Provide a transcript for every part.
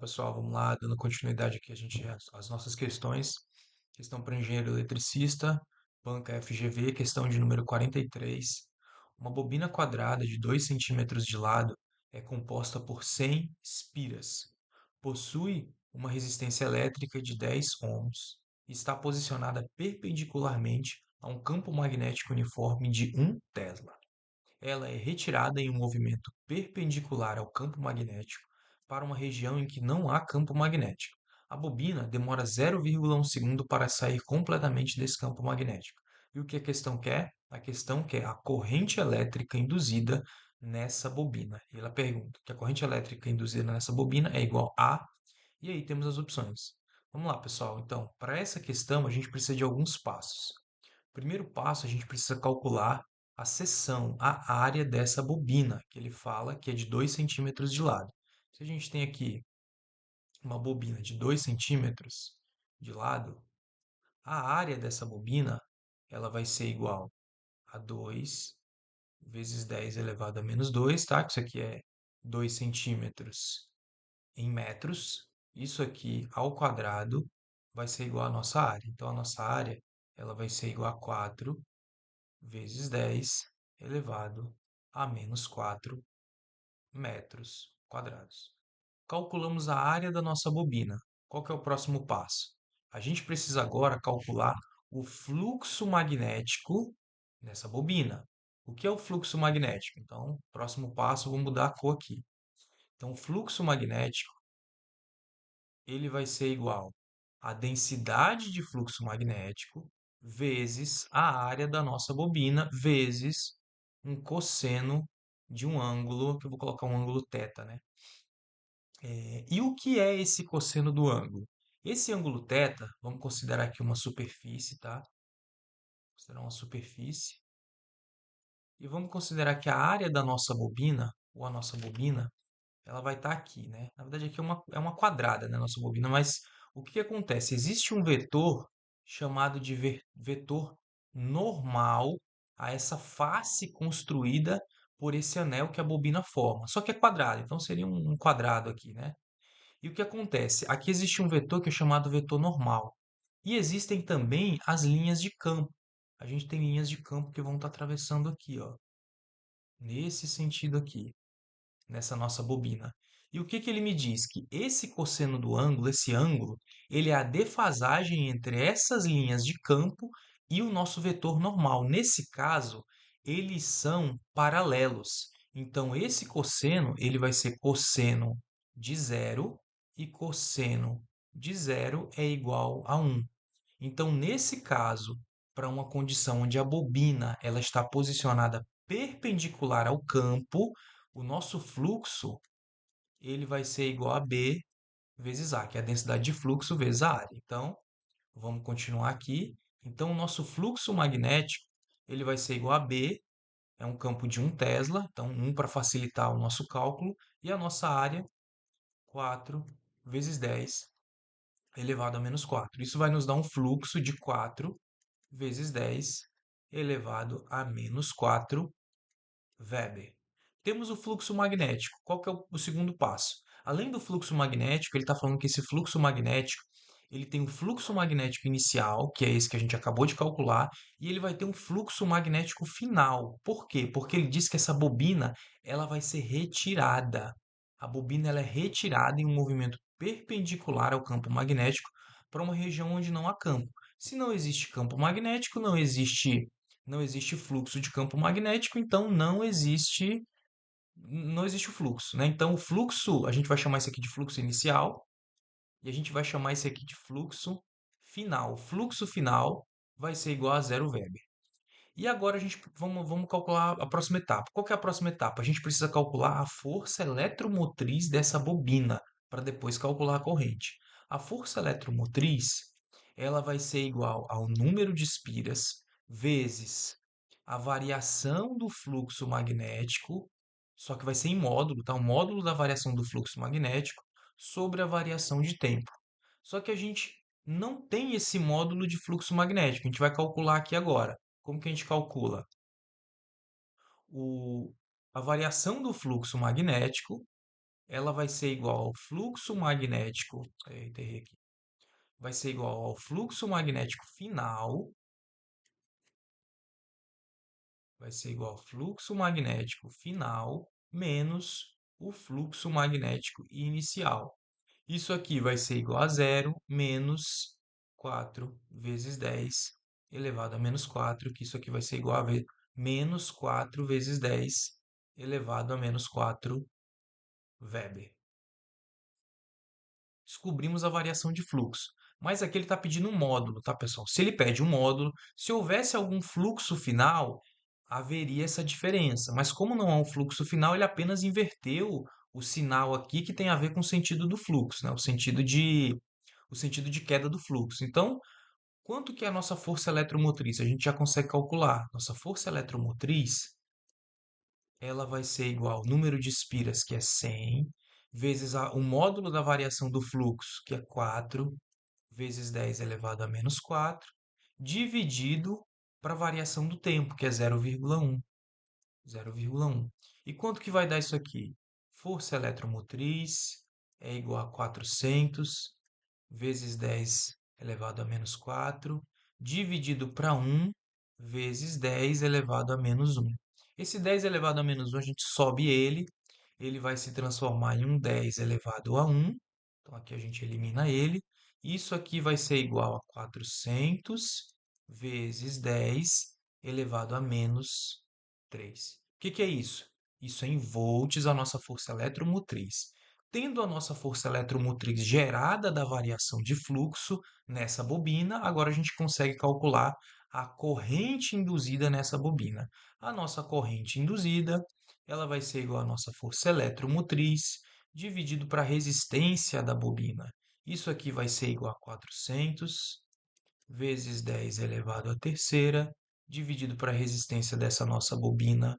Pessoal, vamos lá, dando continuidade aqui às nossas questões. Questão para engenheiro eletricista, banca FGV, questão de número 43. Uma bobina quadrada de 2 centímetros de lado é composta por 100 espiras. Possui uma resistência elétrica de 10 ohms e está posicionada perpendicularmente a um campo magnético uniforme de 1 Tesla. Ela é retirada em um movimento perpendicular ao campo magnético para uma região em que não há campo magnético. A bobina demora 0,1 segundo para sair completamente desse campo magnético. E o que a questão quer? A questão quer a corrente elétrica induzida nessa bobina. E ela pergunta que a corrente elétrica induzida nessa bobina é igual a... E aí temos as opções. Vamos lá, pessoal. Então, para essa questão, a gente precisa de alguns passos. Primeiro passo, a gente precisa calcular a seção, a área dessa bobina, que ele fala que é de 2 centímetros de lado. Se a gente tem aqui uma bobina de 2 centímetros de lado, a área dessa bobina ela vai ser igual a 2 vezes 10 elevado a menos 2, tá? Que isso aqui é 2 centímetros em metros. Isso aqui ao quadrado vai ser igual à nossa área. Então, a nossa área ela vai ser igual a 4 vezes 10 elevado a menos 4 metros quadrados. Calculamos a área da nossa bobina. Qual que é o próximo passo? A gente precisa agora calcular o fluxo magnético nessa bobina. O que é o fluxo magnético? Então, próximo passo, vou mudar a cor aqui. Então, o fluxo magnético ele vai ser igual à densidade de fluxo magnético vezes a área da nossa bobina vezes um cosseno de um ângulo, que eu vou colocar um ângulo θ, né? E o que é esse cosseno do ângulo? Esse ângulo θ, vamos considerar aqui uma superfície, tá? Considerar uma superfície. E vamos considerar que a área da nossa bobina, ou a nossa bobina, ela vai estar aqui, né? Na verdade, aqui é uma quadrada, né, nossa bobina, mas o que que acontece? Existe um vetor chamado de vetor normal a essa face construída por esse anel que a bobina forma. Só que é quadrado, então seria um quadrado aqui, né? E o que acontece? Aqui existe um vetor que é chamado vetor normal. E existem também as linhas de campo. A gente tem linhas de campo que vão estar atravessando aqui, ó, nesse sentido aqui nessa nossa bobina. E o que que ele me diz? Que esse cosseno do ângulo, esse ângulo, ele é a defasagem entre essas linhas de campo e o nosso vetor normal. Nesse caso, eles são paralelos. Então, esse cosseno, ele vai ser cosseno de zero e cosseno de zero é igual a 1. Então, nesse caso, para uma condição onde a bobina ela está posicionada perpendicular ao campo, o nosso fluxo ele vai ser igual a B vezes A, que é a densidade de fluxo vezes a área. Então, vamos continuar aqui. Então, o nosso fluxo magnético ele vai ser igual a B, é um campo de 1 Tesla, então 1 para facilitar o nosso cálculo, e a nossa área, 4 vezes 10 elevado a menos 4. Isso vai nos dar um fluxo de 4 vezes 10 elevado a menos 4 Weber. Temos o fluxo magnético. Qual que é o segundo passo? Além do fluxo magnético, ele está falando que esse fluxo magnético ele tem um fluxo magnético inicial, que é esse que a gente acabou de calcular, e ele vai ter um fluxo magnético final. Por quê? Porque ele diz que essa bobina ela vai ser retirada. A bobina ela é retirada em um movimento perpendicular ao campo magnético para uma região onde não há campo. Se não existe campo magnético, não existe fluxo de campo magnético, então não existe o fluxo, né? Então o fluxo, a gente vai chamar isso aqui de fluxo inicial e a gente vai chamar isso aqui de fluxo final. O fluxo final vai ser igual a 0 Weber. E agora a gente vamos calcular a próxima etapa. Qual que é a próxima etapa? A gente precisa calcular a força eletromotriz dessa bobina para depois calcular a corrente. A força eletromotriz, ela vai ser igual ao número de espiras vezes a variação do fluxo magnético, só que vai ser em módulo, tá? O módulo da variação do fluxo magnético sobre a variação de tempo. Só que a gente não tem esse módulo de fluxo magnético. A gente vai calcular aqui agora. Como que a gente calcula? O, a variação do fluxo magnético ela vai ser igual ao fluxo magnético, eita, errei aqui, vai ser igual ao fluxo magnético final, vai ser igual ao fluxo magnético final menos o fluxo magnético inicial. Isso aqui vai ser igual a zero menos 4 vezes 10 elevado a menos 4, que isso aqui vai ser igual a menos 4 vezes 10 elevado a menos 4 Weber. Descobrimos a variação de fluxo. Mas aqui ele está pedindo um módulo, tá, pessoal? Se ele pede um módulo, se houvesse algum fluxo final, haveria essa diferença. Mas como não há um fluxo final, ele apenas inverteu o sinal aqui que tem a ver com o sentido do fluxo, né? O sentido de queda do fluxo. Então, quanto que é a nossa força eletromotriz? A gente já consegue calcular. Nossa força eletromotriz, ela vai ser igual ao número de espiras, que é 100, vezes o módulo da variação do fluxo, que é 4, vezes 10 elevado a menos 4, dividido para a variação do tempo, que é 0,1. 0,1. E quanto que vai dar isso aqui? Força eletromotriz é igual a 400 vezes 10 elevado a menos 4, dividido para 1 vezes 10 elevado a menos 1. Esse 10 elevado a menos 1, a gente sobe ele vai se transformar em um 10 elevado a 1. Então aqui a gente elimina ele. Isso aqui vai ser igual a 400 vezes 10 elevado a menos 3. O que que é isso? Isso é em volts a nossa força eletromotriz. Tendo a nossa força eletromotriz gerada da variação de fluxo nessa bobina, agora a gente consegue calcular a corrente induzida nessa bobina. A nossa corrente induzida, ela vai ser igual à nossa força eletromotriz dividido para a resistência da bobina. Isso aqui vai ser igual a 400 vezes 10 elevado à terceira, dividido para a resistência dessa nossa bobina,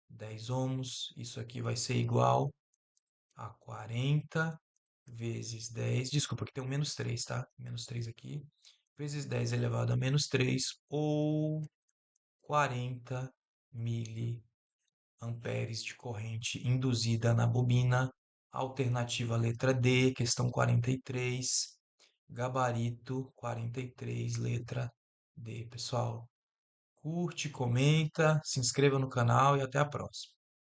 10 ohms. Isso aqui vai ser igual a 40 vezes 10, desculpa, que tem um menos 3, tá? Menos 3 aqui, vezes 10 elevado a menos 3, ou 40 miliamperes de corrente induzida na bobina. Alternativa letra D, questão 43, gabarito 43, letra D. Pessoal, curte, comenta, se inscreva no canal e até a próxima.